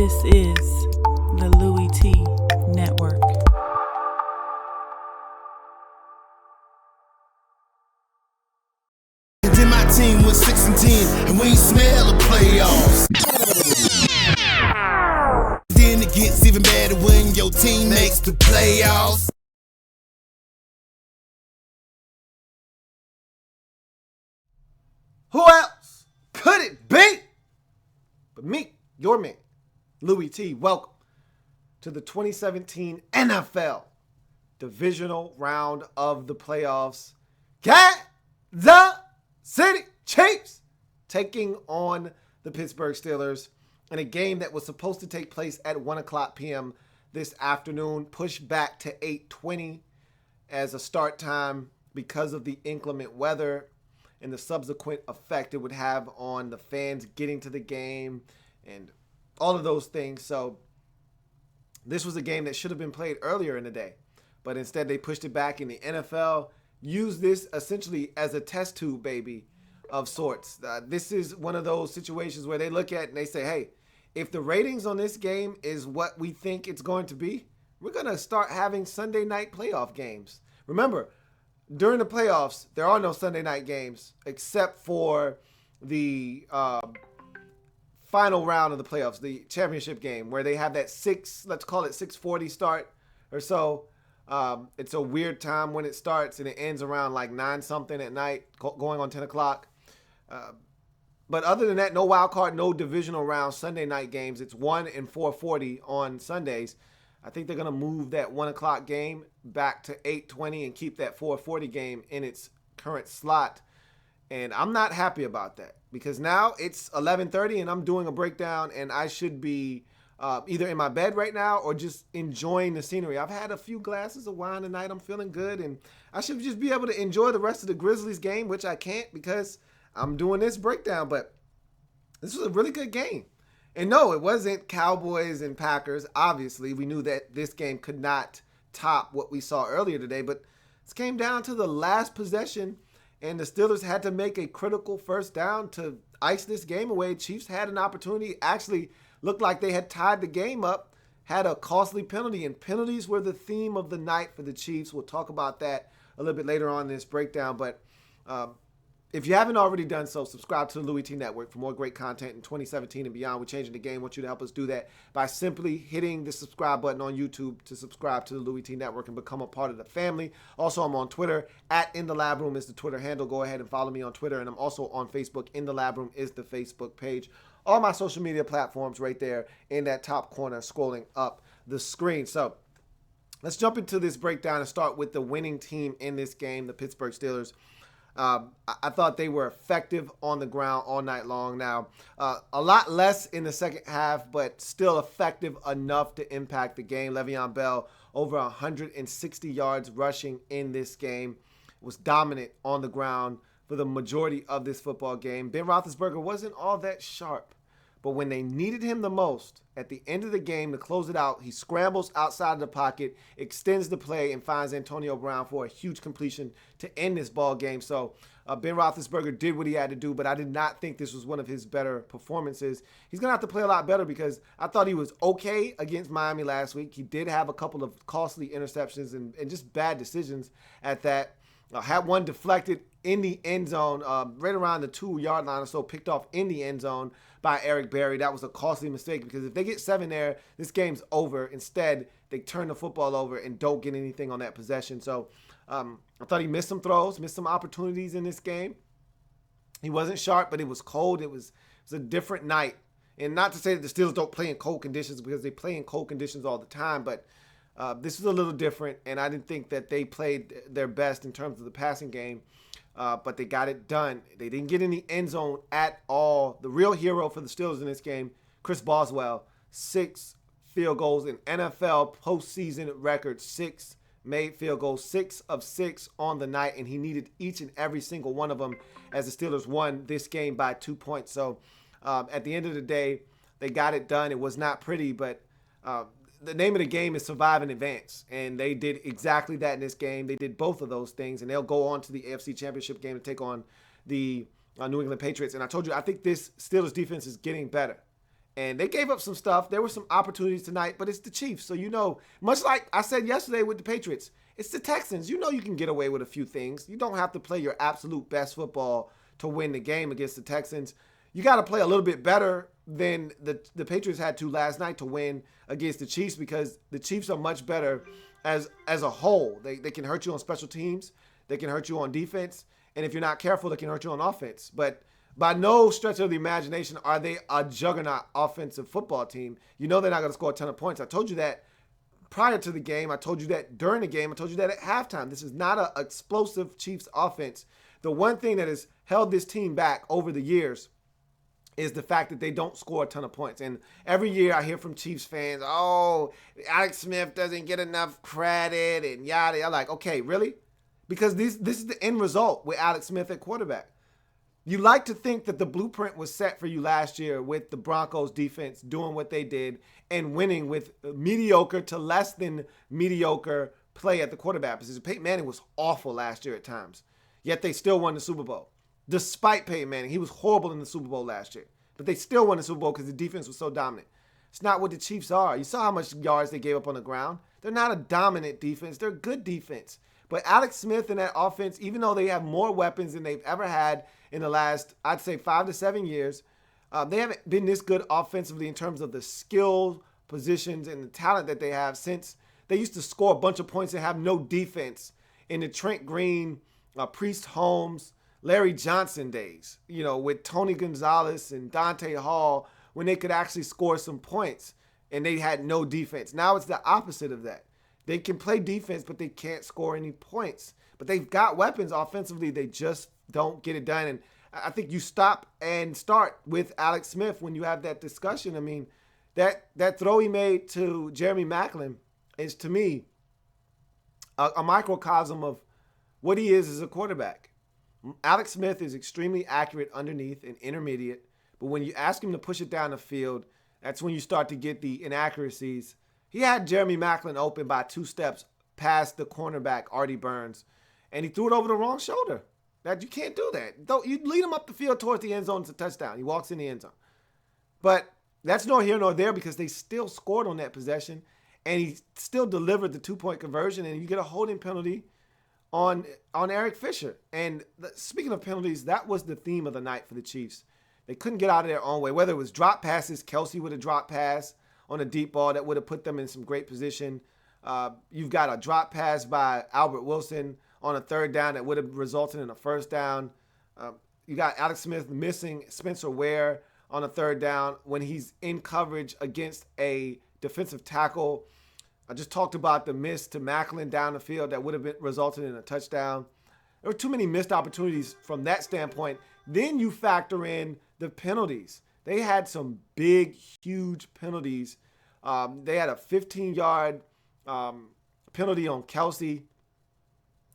This is the Louie T Network. Then my team was 6-10, and we ain't smell the playoffs. Then it gets even better when your team makes the playoffs. Who else could it be but me, your man, Louie T? Welcome to the 2017 NFL Divisional round of the playoffs. Kansas City Chiefs taking on the Pittsburgh Steelers in a game that was supposed to take place at 1 o'clock p.m. this afternoon, pushed back to 8:20 as a start time because of the inclement weather and the subsequent effect it would have on the fans getting to the game and all of those things. So this was a game that should have been played earlier in the day, but instead they pushed it back, and the NFL used this essentially as a test tube, baby, of sorts. This is one of those situations where they look at it and they say, hey, if the ratings on this game is what we think it's going to be, we're going to start having Sunday night playoff games. Remember, during the playoffs, there are no Sunday night games except for the final round of the playoffs, the championship game, where they have that let's call it 6:40 start or so. It's a weird time when it starts, and it ends around like 9 something at night, going on 10 o'clock. But other than that, no wild card, no divisional round Sunday night games. It's 1 and 4:40 on Sundays. I think they're going to move that 1 o'clock game back to 8:20 and keep that 4:40 game in its current slot. And I'm not happy about that, because now it's 11:30 and I'm doing a breakdown, and I should be either in my bed right now or just enjoying the scenery. I've had a few glasses of wine tonight. I'm feeling good, and I should just be able to enjoy the rest of the Grizzlies game, which I can't because I'm doing this breakdown. But this was a really good game. And no, it wasn't Cowboys and Packers. Obviously, we knew that this game could not top what we saw earlier today, but this came down to the last possession, and the Steelers had to make a critical first down to ice this game away. Chiefs had an opportunity, actually looked like they had tied the game up, had a costly penalty, and penalties were the theme of the night for the Chiefs. We'll talk about that a little bit later on in this breakdown, but if you haven't already done so, subscribe to the Louie T Network for more great content in 2017 and beyond. We're changing the game. I want you to help us do that by simply hitting the subscribe button on YouTube to subscribe to the Louie T Network and become a part of the family. Also, I'm on Twitter. In the Lab Room is the Twitter handle. Go ahead and follow me on Twitter. And I'm also on Facebook. In the Lab Room is the Facebook page. All my social media platforms right there in that top corner scrolling up the screen. So let's jump into this breakdown and start with the winning team in this game, the Pittsburgh Steelers. I thought they were effective on the ground all night long. Now, a lot less in the second half, but still effective enough to impact the game. Le'Veon Bell, over 160 yards rushing in this game, was dominant on the ground for the majority of this football game. Ben Roethlisberger wasn't all that sharp, but when they needed him the most, at the end of the game to close it out, he scrambles outside of the pocket, extends the play, and finds Antonio Brown for a huge completion to end this ball game. So Ben Roethlisberger did what he had to do, but I did not think this was one of his better performances. He's going to have to play a lot better, because I thought he was okay against Miami last week. He did have a couple of costly interceptions and just bad decisions at that. Had one deflected in the end zone, right around the 2-yard line or so, picked off in the end zone by Eric Berry. That was a costly mistake, because if they get 7 there, this game's over. Instead, they turn the football over and don't get anything on that possession. So I thought he missed some throws, missed some opportunities in this game. He wasn't sharp, but it was cold. It was a different night. And not to say that the Steelers don't play in cold conditions, because they play in cold conditions all the time, but this was a little different, and I didn't think that they played their best in terms of the passing game, but they got it done. They didn't get in the end zone at all. The real hero for the Steelers in this game, Chris Boswell, 6 field goals, an NFL postseason record, 6 made field goals, 6 of 6 on the night, and he needed each and every single one of them as the Steelers won this game by 2 points. So at the end of the day, they got it done. It was not pretty, but the name of the game is survive and advance, and they did exactly that in this game. They did both of those things, and they'll go on to the AFC Championship game to take on the New England Patriots. And I told you, I think this Steelers defense is getting better. And they gave up some stuff. There were some opportunities tonight, but it's the Chiefs. So, much like I said yesterday with the Patriots, it's the Texans. You can get away with a few things. You don't have to play your absolute best football to win the game against the Texans. You got to play a little bit better than the Patriots had to last night to win against the Chiefs, because the Chiefs are much better as a whole. They can hurt you on special teams. They can hurt you on defense. And if you're not careful, they can hurt you on offense. But by no stretch of the imagination are they a juggernaut offensive football team. They're not going to score a ton of points. I told you that prior to the game. I told you that during the game. I told you that at halftime. This is not an explosive Chiefs offense. The one thing that has held this team back over the years is the fact that they don't score a ton of points. And every year I hear from Chiefs fans, Alex Smith doesn't get enough credit and yada. I'm like, okay, really? Because this is the end result with Alex Smith at quarterback. You like to think that the blueprint was set for you last year with the Broncos defense doing what they did and winning with mediocre to less than mediocre play at the quarterback position. Peyton Manning was awful last year at times, yet they still won the Super Bowl. Despite Peyton Manning, he was horrible in the Super Bowl last year, but they still won the Super Bowl because the defense was so dominant. It's not what the Chiefs are. You saw how much yards they gave up on the ground. They're not a dominant defense. They're a good defense. But Alex Smith and that offense, even though they have more weapons than they've ever had in the last, I'd say, 5 to 7 years, they haven't been this good offensively in terms of the skill positions and the talent that they have since they used to score a bunch of points and have no defense in the Trent Green, Priest Holmes, Larry Johnson days, with Tony Gonzalez and Dante Hall, when they could actually score some points and they had no defense. Now it's the opposite of that. They can play defense, but they can't score any points. But they've got weapons offensively. They just don't get it done. And I think you stop and start with Alex Smith when you have that discussion. I mean, that throw he made to Jeremy Maclin is, to me, a microcosm of what he is as a quarterback. Alex Smith is extremely accurate underneath and intermediate, but when you ask him to push it down the field, that's when you start to get the inaccuracies. He had Jeremy Maclin open by 2 steps past the cornerback, Artie Burns, and he threw it over the wrong shoulder. That you can't do that. You lead him up the field towards the end zone, it's a touchdown. He walks in the end zone. But that's nor here nor there, because they still scored on that possession, and he still delivered the 2-point conversion, and you get a holding penalty on Eric Fisher. And speaking of penalties, that was the theme of the night for the Chiefs. They couldn't get out of their own way. Whether it was drop passes, Kelsey with a drop pass on a deep ball that would have put them in some great position. You've got a drop pass by Albert Wilson on a 3rd down that would have resulted in a 1st down. You got Alex Smith missing Spencer Ware on a 3rd down when he's in coverage against a defensive tackle. I just talked about the miss to Maclin down the field that would have resulted in a touchdown. There were too many missed opportunities from that standpoint. Then you factor in the penalties. They had some big, huge penalties. They had a 15-yard penalty on Kelsey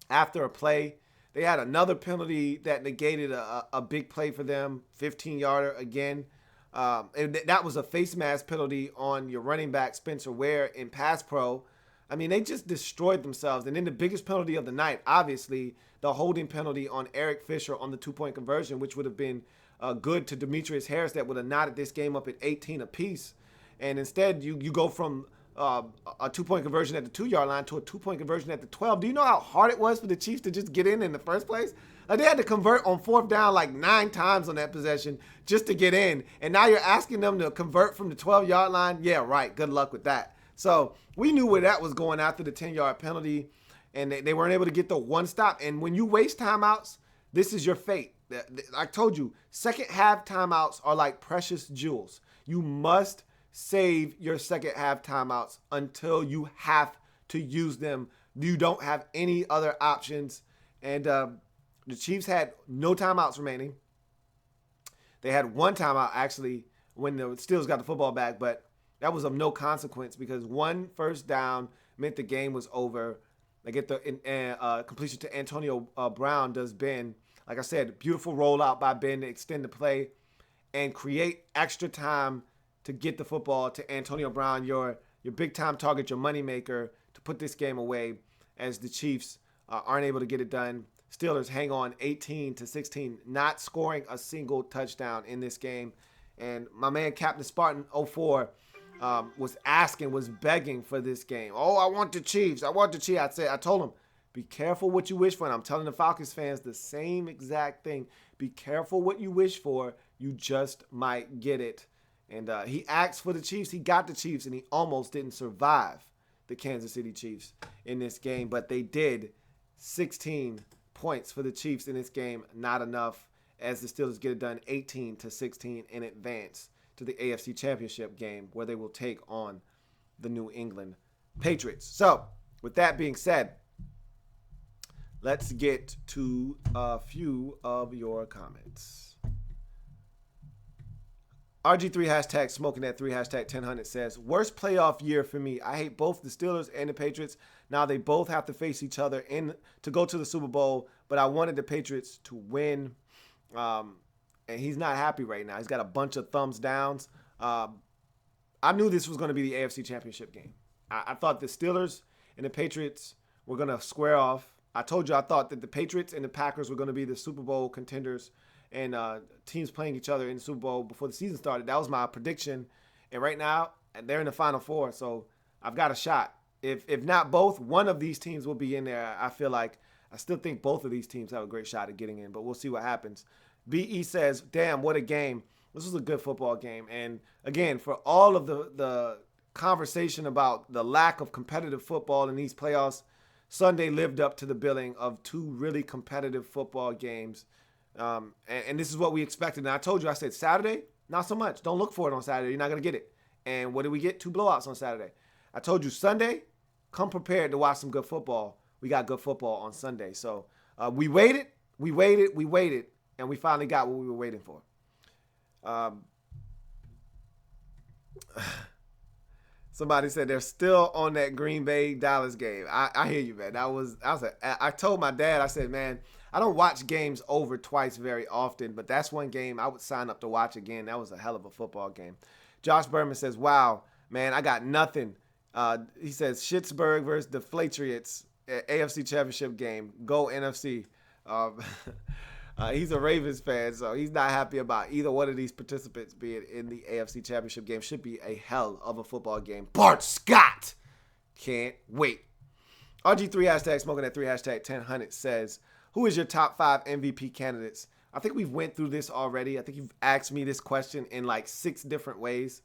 after a play. They had another penalty that negated a big play for them, 15-yarder again. And that was a face mask penalty on your running back, Spencer Ware, in pass pro. I mean, they just destroyed themselves. And then the biggest penalty of the night, obviously, the holding penalty on Eric Fisher on the 2-point conversion, which would have been good to Demetrius Harris, that would have knotted this game up at 18 apiece. And instead, you go from a 2-point conversion at the 2-yard line to a 2-point conversion at the 12. Do you know how hard it was for the Chiefs to just get in the first place? Like, they had to convert on 4th down like 9 times on that possession just to get in. And now you're asking them to convert from the 12-yard line? Yeah, right. Good luck with that. So we knew where that was going after the 10-yard penalty, and they weren't able to get the one stop. And when you waste timeouts, this is your fate. I told you, second half timeouts are like precious jewels. You must save your second half timeouts until you have to use them. You don't have any other options. And the Chiefs had no timeouts remaining. They had one timeout, actually, when the Steelers got the football back, but that was of no consequence because 1 first down meant the game was over. They get the completion to Antonio Brown, does Ben. Like I said, beautiful rollout by Ben to extend the play and create extra time to get the football to Antonio Brown, your big-time target, your moneymaker, to put this game away as the Chiefs aren't able to get it done. Steelers hang on 18-16, not scoring a single touchdown in this game. And my man Captain Spartan 04 was begging for this game. Oh, I want the Chiefs. I told him, be careful what you wish for. And I'm telling the Falcons fans the same exact thing. Be careful what you wish for. You just might get it. And he asked for the Chiefs. He got the Chiefs, and he almost didn't survive the Kansas City Chiefs in this game. But they did. 16 points for the Chiefs in this game. Not enough, as the Steelers get it done 18-16 in advance to the AFC Championship game, where they will take on the New England Patriots. So, with that being said, let's get to a few of your comments. RG3 hashtag smoking that 3 hashtag 1000 says, worst playoff year for me. I hate both the Steelers and the Patriots. Now they both have to face each other to go to the Super Bowl, but I wanted the Patriots to win. And he's not happy right now. He's got a bunch of thumbs downs. I knew this was going to be the AFC Championship game. I thought the Steelers and the Patriots were going to square off. I told you I thought that the Patriots and the Packers were going to be the Super Bowl contenders and teams playing each other in the Super Bowl before the season started. That was my prediction. And right now, they're in the Final Four, so I've got a shot. If not both, one of these teams will be in there. I still think both of these teams have a great shot at getting in, but we'll see what happens. BE says, damn, what a game. This was a good football game. And, again, for all of the conversation about the lack of competitive football in these playoffs, Sunday lived up to the billing of two really competitive football games. And this is what we expected. And I told you, I said, Saturday, not so much. Don't look for it on Saturday. You're not going to get it. And what did we get? 2 blowouts on Saturday. I told you, Sunday, come prepared to watch some good football. We got good football on Sunday. So we waited, and we finally got what we were waiting for. Somebody said they're still on that Green Bay Dallas game. I hear you, man. I told my dad, I said, man, I don't watch games over twice very often, but that's one game I would sign up to watch again. That was a hell of a football game. Josh Berman says, wow, man, I got nothing. He says, Schittsburg versus the Flatriots, AFC Championship game. Go NFC. He's a Ravens fan, so he's not happy about either one of these participants being in the AFC Championship game. Should be a hell of a football game. Bart Scott. Can't wait. RG3 hashtag smoking that 3 hashtag 1000 says, who is your top 5 MVP candidates? I think we've went through this already. I think you've asked me this question in like 6 different ways.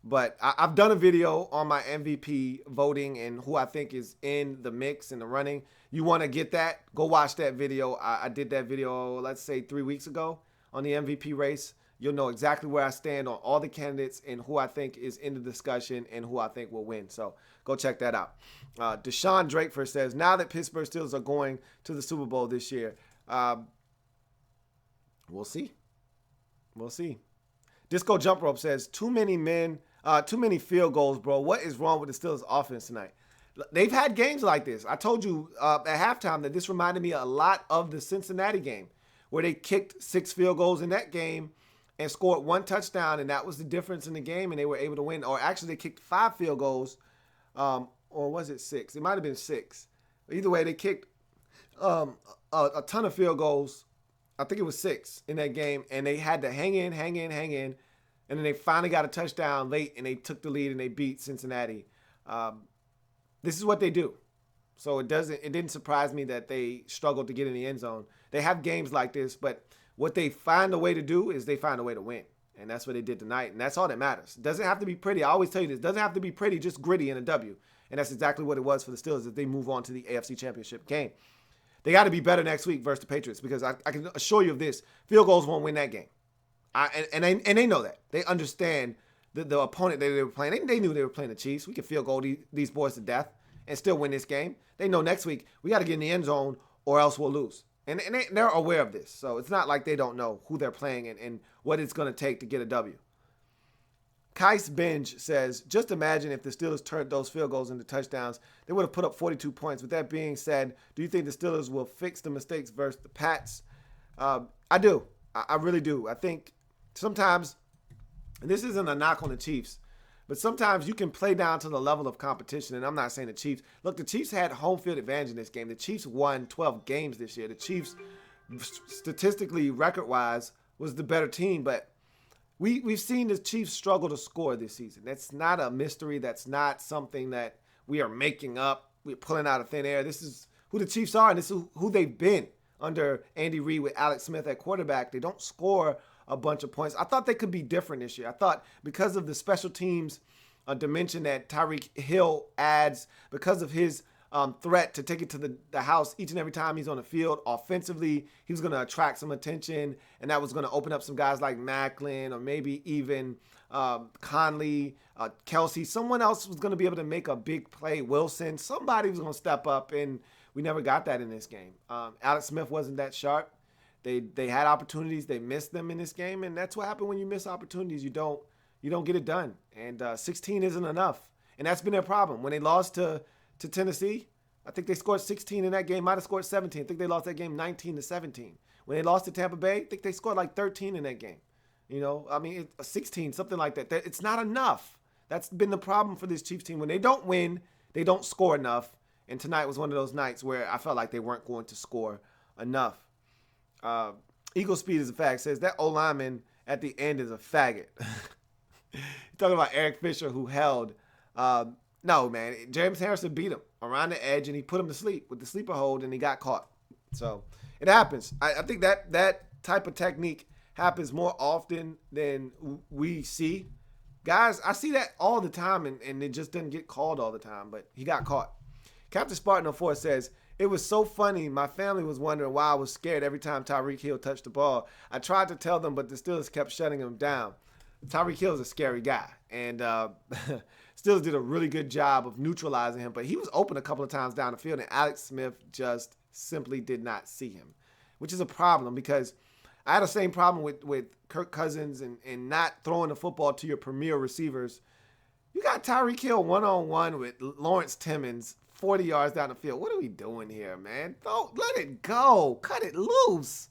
But I've done a video on my MVP voting and who I think is in the mix and the running. You want to get that? Go watch that video. I did that video, let's say 3 weeks ago on the MVP race. You'll know exactly where I stand on all the candidates and who I think is in the discussion and who I think will win. So go check that out. Deshaun Drakeford says, now that Pittsburgh Steelers are going to the Super Bowl this year, we'll see. We'll see. Disco Jump Rope says, too many field goals, bro. What is wrong with the Steelers offense tonight? They've had games like this. I told you at halftime that this reminded me a lot of the Cincinnati game where they kicked 6 field goals in that game and scored 1 touchdown, and that was the difference in the game, and they were able to win. Or actually, they kicked 5 field goals, or was it 6? It might have been 6. Either way, they kicked a ton of field goals. I think it was 6 in that game, and they had to hang in, and then they finally got a touchdown late, and they took the lead, and they beat Cincinnati. This is what they do. So it didn't surprise me that they struggled to get in the end zone. They have games like this, but what they find a way to do is they find a way to win. And that's what they did tonight, and that's all that matters. It doesn't have to be pretty. I always tell you this. It doesn't have to be pretty, just gritty in a W. And that's exactly what it was for the Steelers if they move on to the AFC Championship game. They got to be better next week versus the Patriots because I can assure you of this. Field goals won't win that game. And they know that. They understand the opponent that they were playing. They knew they were playing the Chiefs. We can field goal these boys to death and still win this game. They know next week we got to get in the end zone or else we'll lose. And they're aware of this. So it's not like they don't know who they're playing and what it's going to take to get a W. Kais Benj says, just imagine if the Steelers turned those field goals into touchdowns, they would have put up 42 points. With that being said, do you think the Steelers will fix the mistakes versus the Pats? I do. I really do. I think sometimes, and this isn't a knock on the Chiefs, but sometimes you can play down to the level of competition, and I'm not saying the Chiefs. Look, the Chiefs had home field advantage in this game. The Chiefs won 12 games this year. The Chiefs, statistically, record-wise, was the better team, but we've seen the Chiefs struggle to score this season. That's not a mystery. That's not something that we are making up. We're pulling out of thin air. This is who the Chiefs are, and this is who they've been under Andy Reid with Alex Smith at quarterback. They don't score a bunch of points. I thought they could be different this year. I thought because of the special teams dimension that Tyreek Hill adds, because of his threat to take it to the house each and every time he's on the field. Offensively, he was going to attract some attention, and that was going to open up some guys like Macklin or maybe even Conley, Kelsey. Someone else was going to be able to make a big play. Wilson. Somebody was going to step up, and we never got that in this game. Alex Smith wasn't that sharp. They had opportunities. They missed them in this game, and that's what happened when you miss opportunities. You don't get it done, and 16 isn't enough, and that's been their problem. When they lost to Tennessee, I think they scored 16 in that game. Might have scored 17. I think they lost that game 19-17. When they lost to Tampa Bay, I think they scored like 13 in that game. 16, something like that. It's not enough. That's been the problem for this Chiefs team. When they don't win, they don't score enough. And tonight was one of those nights where I felt like they weren't going to score enough. Eagle Speed is a fact. Says that O-lineman at the end is a faggot. Talking about Eric Fisher, who held. No, man. James Harrison beat him around the edge, and he put him to sleep with the sleeper hold, and he got caught. So it happens. I think that type of technique happens more often than we see. Guys, I see that all the time, and it just doesn't get called all the time, but he got caught. Captain Spartan 04 says, it was so funny. My family was wondering why I was scared every time Tyreek Hill touched the ball. I tried to tell them, but the Steelers kept shutting him down. Tyreek Hill is a scary guy, and Steelers did a really good job of neutralizing him, but he was open a couple of times down the field, and Alex Smith just simply did not see him, which is a problem because I had the same problem with Kirk Cousins and not throwing the football to your premier receivers. You got Tyreek Hill one-on-one with Lawrence Timmons 40 yards down the field. What are we doing here, man? Let it go. Cut it loose.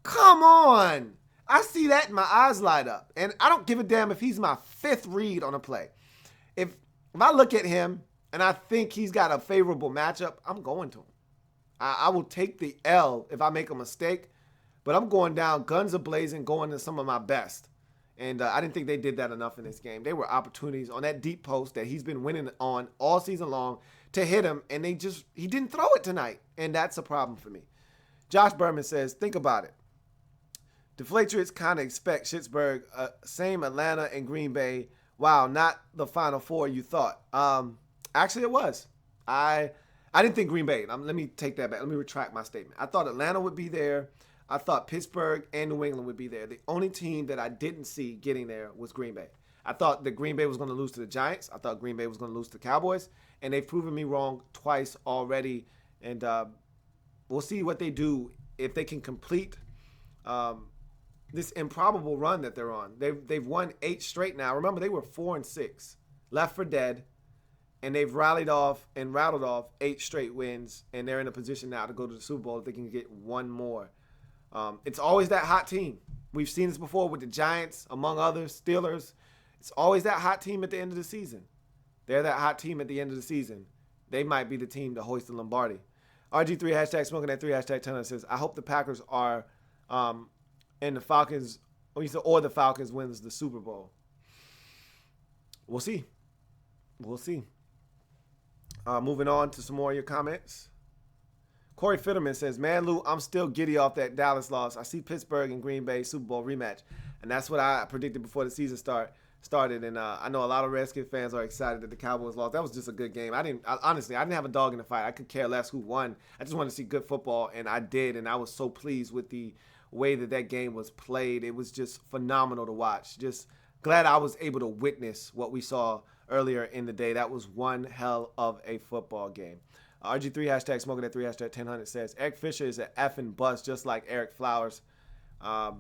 Come on. I see that and my eyes light up. And I don't give a damn if he's my fifth read on a play. If I look at him and I think he's got a favorable matchup, I'm going to him. I will take the L if I make a mistake, but I'm going down guns a-blazing, going to some of my best. And I didn't think they did that enough in this game. There were opportunities on that deep post that he's been winning on all season long to hit him, and he didn't throw it tonight, and that's a problem for me. Josh Berman says, think about it. The Patriots kind of expect Pittsburgh, same Atlanta and Green Bay. Wow, not the Final Four you thought. Actually, it was. I didn't think Green Bay. Let me take that back. Let me retract my statement. I thought Atlanta would be there. I thought Pittsburgh and New England would be there. The only team that I didn't see getting there was Green Bay. I thought that Green Bay was going to lose to the Giants. I thought Green Bay was going to lose to the Cowboys. And they've proven me wrong twice already. And we'll see what they do if they can complete this improbable run that they're on. They've won 8 straight now. Remember, they were 4-6, left for dead. And they've rattled off 8 straight wins. And they're in a position now to go to the Super Bowl if they can get one more. It's always that hot team. We've seen this before with the Giants, among others, Steelers. It's always that hot team at the end of the season. They're that hot team at the end of the season. They might be the team to hoist the Lombardi. RG3, hashtag smoking that 3, hashtag 10 says, I hope the Packers are and the Falcons, or the Falcons wins the Super Bowl. We'll see. Moving on to some more of your comments. Corey Fitterman says, man, Lou, I'm still giddy off that Dallas loss. I see Pittsburgh and Green Bay Super Bowl rematch. And that's what I predicted before the season started. And I know a lot of Redskins fans are excited that the Cowboys lost. That was just a good game. Honestly, I didn't have a dog in the fight. I could care less who won. I just wanted to see good football, and I did. And I was so pleased with the way that game was played. It was just phenomenal to watch. Just glad I was able to witness what we saw earlier in the day. That was one hell of a football game. RG3, hashtag smoking that 3, hashtag 1000 says, Eric Fisher is an effing bust just like Eric Flowers. We're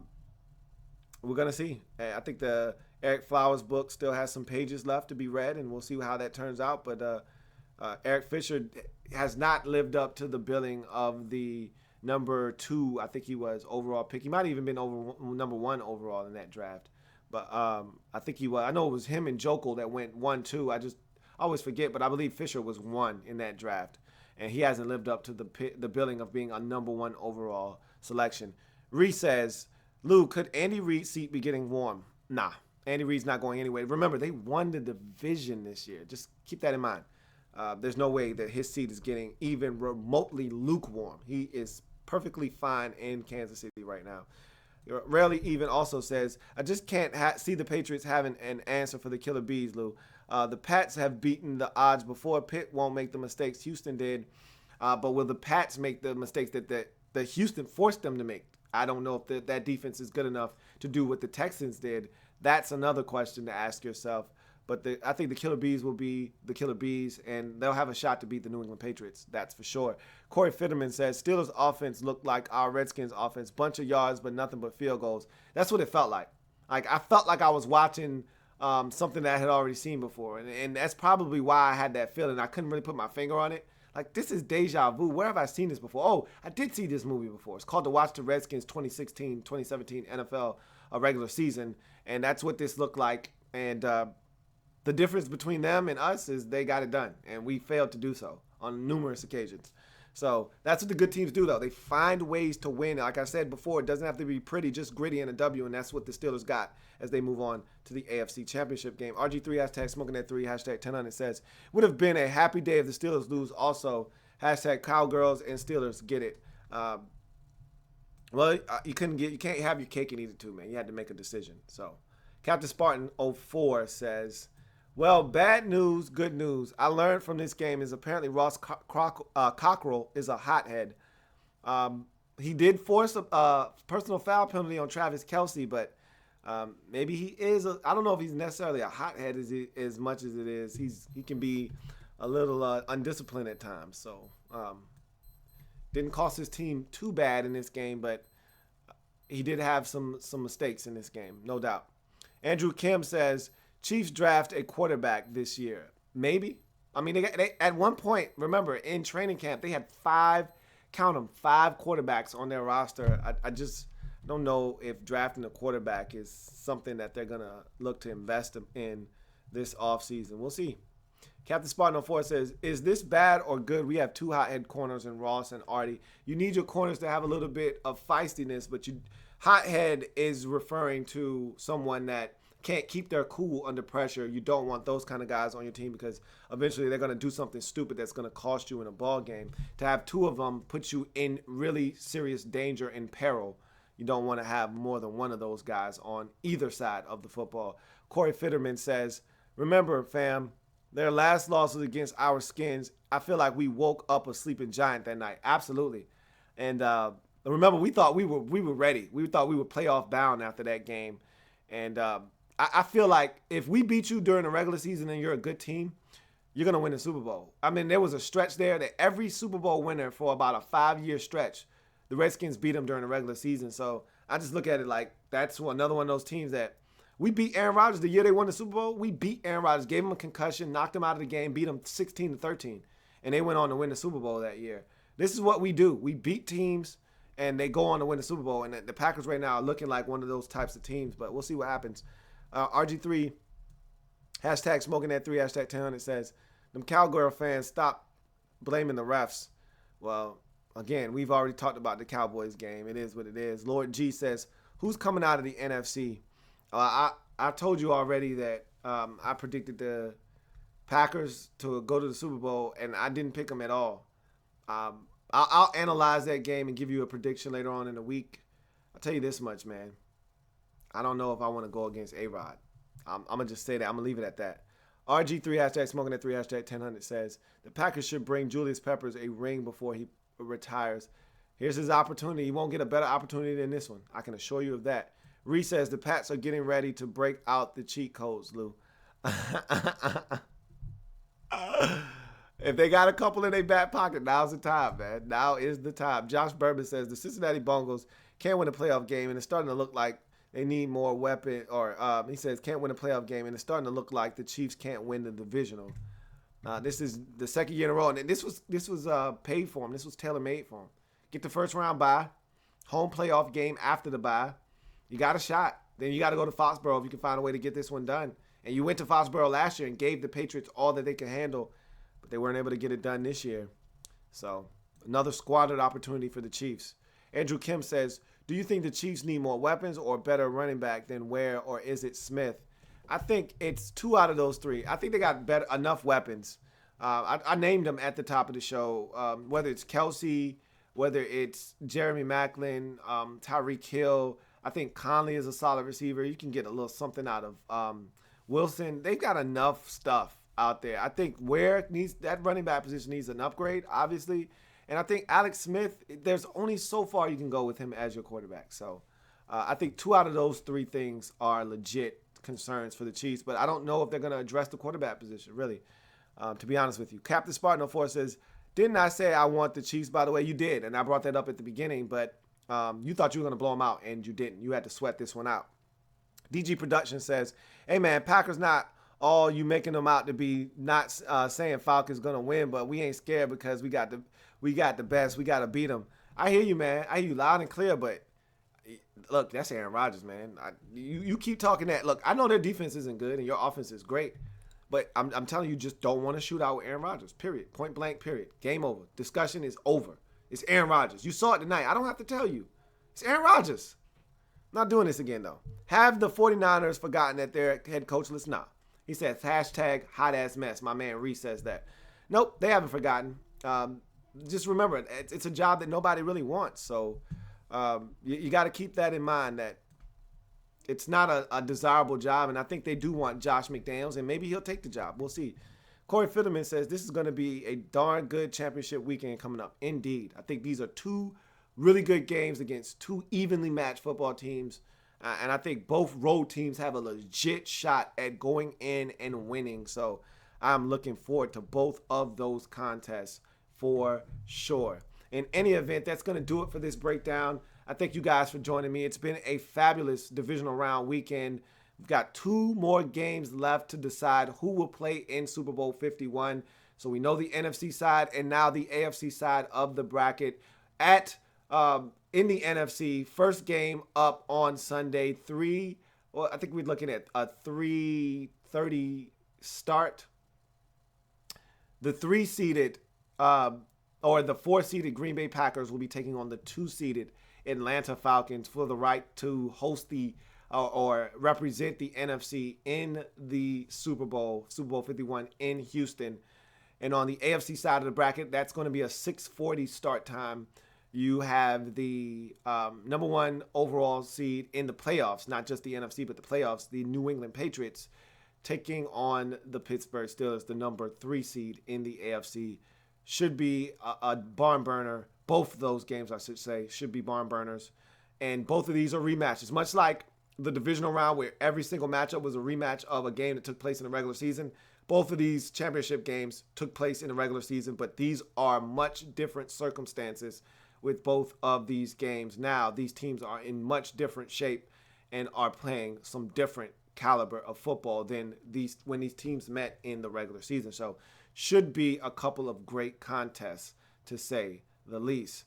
going to see. I think the Eric Flowers book still has some pages left to be read, and we'll see how that turns out. But Eric Fisher has not lived up to the billing of the number 2, I think he was, overall pick. He might have even been number 1 overall in that draft. But I think he was. I know it was him and Jokel that went 1-2. I always forget, but I believe Fisher was 1 in that draft. And he hasn't lived up to the billing of being a number 1 overall selection. Reese says, Lou, could Andy Reid's seat be getting warm? Nah, Andy Reid's not going anyway. Remember, they won the division this year. Just keep that in mind. There's no way that his seat is getting even remotely lukewarm. He is perfectly fine in Kansas City right now. Rarely even also says, I just can't see the Patriots having an answer for the Killer Bees, Lou. The Pats have beaten the odds before. Pitt won't make the mistakes Houston did. But will the Pats make the mistakes that Houston forced them to make? I don't know if that defense is good enough to do what the Texans did. That's another question to ask yourself. But I think the Killer Bees will be the Killer Bees, and they'll have a shot to beat the New England Patriots. That's for sure. Corey Fitterman says, Steelers offense looked like our Redskins offense. Bunch of yards, but nothing but field goals. That's what it felt like. Like I felt like I was watching something that I had already seen before. And that's probably why I had that feeling. I couldn't really put my finger on it. Like, this is deja vu. Where have I seen this before? Oh, I did see this movie before. It's called To Watch the Redskins 2016-2017 NFL regular season. And that's what this looked like. And the difference between them and us is they got it done. And we failed to do so on numerous occasions. So that's what the good teams do, though. They find ways to win. Like I said before, it doesn't have to be pretty, just gritty and a W, and that's what the Steelers got as they move on to the AFC Championship game. RG3, hashtag smoking that 3, hashtag 1000 says, would have been a happy day if the Steelers lose also. Hashtag cowgirls and Steelers get it. Well, you can't have your cake and eat it too, man. You had to make a decision. So Captain Spartan 04 says, well, bad news, good news. I learned from this game is apparently Ross Cockrell is a hothead. He did force a personal foul penalty on Travis Kelce, but maybe he is. I don't know if he's necessarily a hothead as much as it is. He can be a little undisciplined at times. So didn't cost his team too bad in this game, but he did have some mistakes in this game, no doubt. Andrew Kim says, Chiefs draft a quarterback this year. Maybe. I mean, they at one point, remember, in training camp, they had five quarterbacks on their roster. I just don't know if drafting a quarterback is something that they're going to look to invest in this offseason. We'll see. Captain Spartan 04 says, is this bad or good? We have two hothead corners in Ross and Artie. You need your corners to have a little bit of feistiness, but hothead is referring to someone that can't keep their cool under pressure. You don't want those kind of guys on your team because eventually they're going to do something stupid that's going to cost you in a ball game. To have two of them puts you in really serious danger and peril. You don't want to have more than one of those guys on either side of the football. Corey Fitterman says, remember, fam, their last loss was against our Skins. I feel like we woke up a sleeping giant that night. Absolutely. And remember, we thought we were ready. We thought we were playoff bound after that game. And I feel like if we beat you during the regular season and you're a good team, you're going to win the Super Bowl. I mean, there was a stretch there that every Super Bowl winner for about a 5-year stretch, the Redskins beat them during the regular season. So I just look at it like that's another one of those teams that we beat Aaron Rodgers the year they won the Super Bowl. We beat Aaron Rodgers, gave him a concussion, knocked him out of the game, beat him 16-13. And they went on to win the Super Bowl that year. This is what we do. We beat teams and they go on to win the Super Bowl. And the Packers right now are looking like one of those types of teams, but we'll see what happens. RG3, hashtag smoking that 3, hashtag 1000 says, them Cowgirl fans, stop blaming the refs. Well, again, we've already talked about the Cowboys game. It is what it is. Lord G says, who's coming out of the NFC? I told you already that I predicted the Packers to go to the Super Bowl, and I didn't pick them at all. I'll analyze that game and give you a prediction later on in the week. I'll tell you this much, man. I don't know if I want to go against A-Rod. I'm going to just say that. I'm going to leave it at that. RG3, hashtag smoking at 3, hashtag 1000 says, the Packers should bring Julius Peppers a ring before he retires. Here's his opportunity. He won't get a better opportunity than this one. I can assure you of that. Reese says, the Pats are getting ready to break out the cheat codes, Lou. If they got a couple in their back pocket, now's the time, man. Now is the time. Josh Bourbon says, the Cincinnati Bengals can't win a playoff game, and it's starting to look like they need more weapon, or he says can't win a playoff game, and it's starting to look like the Chiefs can't win the divisional. This is the second year in a row, and this was paid for him. This was tailor-made for him. Get the first round bye, home playoff game after the bye. You got a shot. Then you got to go to Foxborough if you can find a way to get this one done. And you went to Foxborough last year and gave the Patriots all that they could handle, but they weren't able to get it done this year. So another squandered opportunity for the Chiefs. Andrew Kim says, Do you think the Chiefs need more weapons or a better running back than Ware, or is it Smith? I think it's 2 out of those 3. I think they got enough weapons. I named them at the top of the show, whether it's Kelsey, whether it's Jeremy Maclin, Tyreek Hill. I think Conley is a solid receiver. You can get a little something out of Wilson. They've got enough stuff out there. I think that running back position needs an upgrade, obviously. And I think Alex Smith, there's only so far you can go with him as your quarterback. So I think 2 out of those 3 things are legit concerns for the Chiefs. But I don't know if they're going to address the quarterback position, really, to be honest with you. Captain Spartan 04 says, didn't I say I want the Chiefs, by the way? You did, and I brought that up at the beginning. But you thought you were going to blow them out, and you didn't. You had to sweat this one out. DG Production says, hey, man, Packers not all you making them out to be, not saying Falcons going to win, but we ain't scared because we got the best. We got to beat them. I hear you, man. I hear you loud and clear, but look, that's Aaron Rodgers, man. You keep talking that. Look, I know their defense isn't good and your offense is great, but I'm telling you, just don't want to shoot out with Aaron Rodgers, period. Point blank, period. Game over. Discussion is over. It's Aaron Rodgers. You saw it tonight. I don't have to tell you. It's Aaron Rodgers. Not doing this again, though. Have the 49ers forgotten that they're head coachless? Nah. He says, hashtag hot ass mess. My man Reese says that. Nope, they haven't forgotten. Just remember, it's a job that nobody really wants. So you got to keep that in mind, that it's not a desirable job. And I think they do want Josh McDaniels, and maybe he'll take the job. We'll see. Corey Fiddleman says, this is going to be a darn good championship weekend coming up. Indeed. I think these are 2 really good games against 2 evenly matched football teams. And I think both road teams have a legit shot at going in and winning. So I'm looking forward to both of those contests for sure. In any event, that's going to do it for this breakdown. I thank you guys for joining me. It's been a fabulous divisional round weekend. We've got 2 more games left to decide who will play in Super Bowl 51. So we know the NFC side and now the AFC side of the bracket. In the NFC, first game up on Sunday, I think we're looking at a 3:30 start. The 3-seeded or the 4-seeded Green Bay Packers will be taking on the 2-seeded Atlanta Falcons for the right to host or represent the NFC in the Super Bowl 51 in Houston. And on the AFC side of the bracket, that's going to be a 6:40 start time. You have the number 1 overall seed in the playoffs, not just the NFC, but the playoffs, the New England Patriots, taking on the Pittsburgh Steelers, the number 3 seed in the AFC. Should be a barn burner. Both of those games, I should say, should be barn burners. And both of these are rematches, much like the divisional round where every single matchup was a rematch of a game that took place in the regular season. Both of these championship games took place in the regular season, but these are much different circumstances with both of these games. Now, these teams are in much different shape and are playing some different caliber of football than when these teams met in the regular season. So, should be a couple of great contests, to say the least.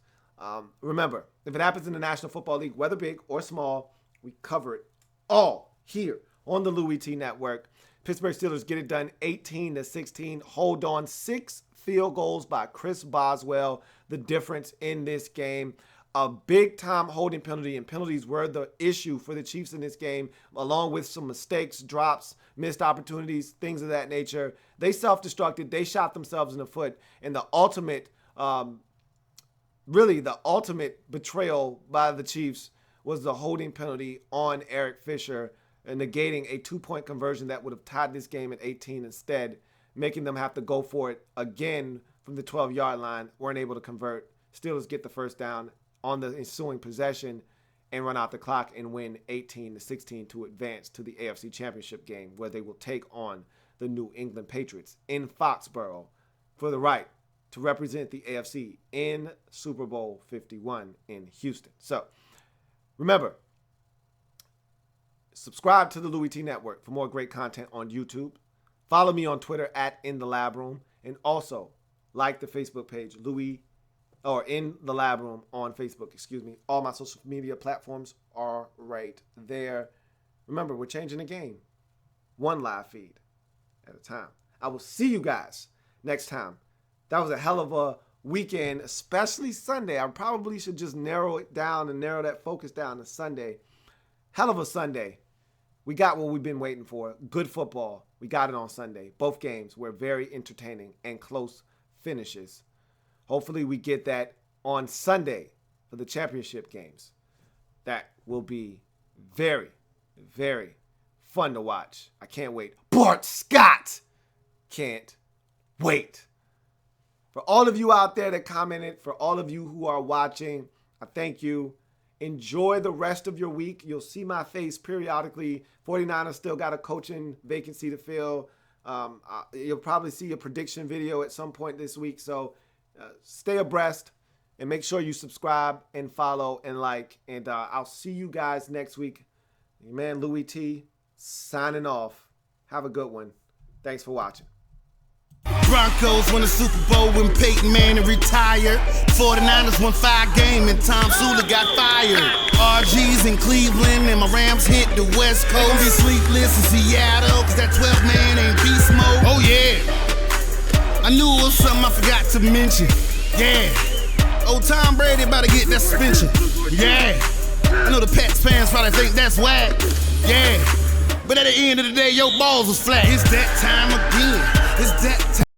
Remember, if it happens in the National Football League, whether big or small, we cover it all here on the Louie T Network. Pittsburgh Steelers get it done 18-16. Hold on, 6 field goals by Chris Boswell. The difference in this game. A big-time holding penalty, and penalties were the issue for the Chiefs in this game, along with some mistakes, drops, missed opportunities, things of that nature. They self-destructed. They shot themselves in the foot. And the ultimate, really the ultimate betrayal by the Chiefs was the holding penalty on Eric Fisher, negating a 2-point conversion that would have tied this game at 18 instead, making them have to go for it again from the 12-yard line. Weren't able to convert. Steelers get the first down on the ensuing possession and run out the clock and win 18-16 to advance to the AFC Championship game, where they will take on the New England Patriots in Foxborough for the right to represent the AFC in Super Bowl 51 in Houston. So remember, subscribe to the Louie T Network for more great content on YouTube. Follow me on Twitter at In The Lab Room, and also like the Facebook page In The Lab Room on Facebook. All my social media platforms are right there. Remember, we're changing the game, 1 live feed at a time. I will see you guys next time. That was a hell of a weekend, especially Sunday. I probably should just narrow that focus down to Sunday. Hell of a Sunday. We got what we've been waiting for. Good football. We got it on Sunday. Both games were very entertaining and close finishes. Hopefully we get that on Sunday for the championship games. That will be very, very fun to watch. I can't wait. Bart Scott! Can't wait. For all of you out there that commented, for all of you who are watching, I thank you. Enjoy the rest of your week. You'll see my face periodically. 49ers still got a coaching vacancy to fill. You'll probably see a prediction video at some point this week. So stay abreast and make sure you subscribe and follow and like. And I'll see you guys next week. Your man Louie T signing off. Have a good one. Thanks for watching. Broncos won the Super Bowl when Peyton Manning retired. 49ers won 5 games and Tom Sula got fired. RG's in Cleveland and my Rams hit the West Coast. Be sleepless in Seattle cause that 12-man ain't beast mode. Oh yeah, I knew it was something I forgot to mention. Yeah, old Tom Brady about to get that suspension. Yeah, I know the Pats fans probably think that's whack. Yeah, but at the end of the day, your balls was flat. It's that time again. It's that time.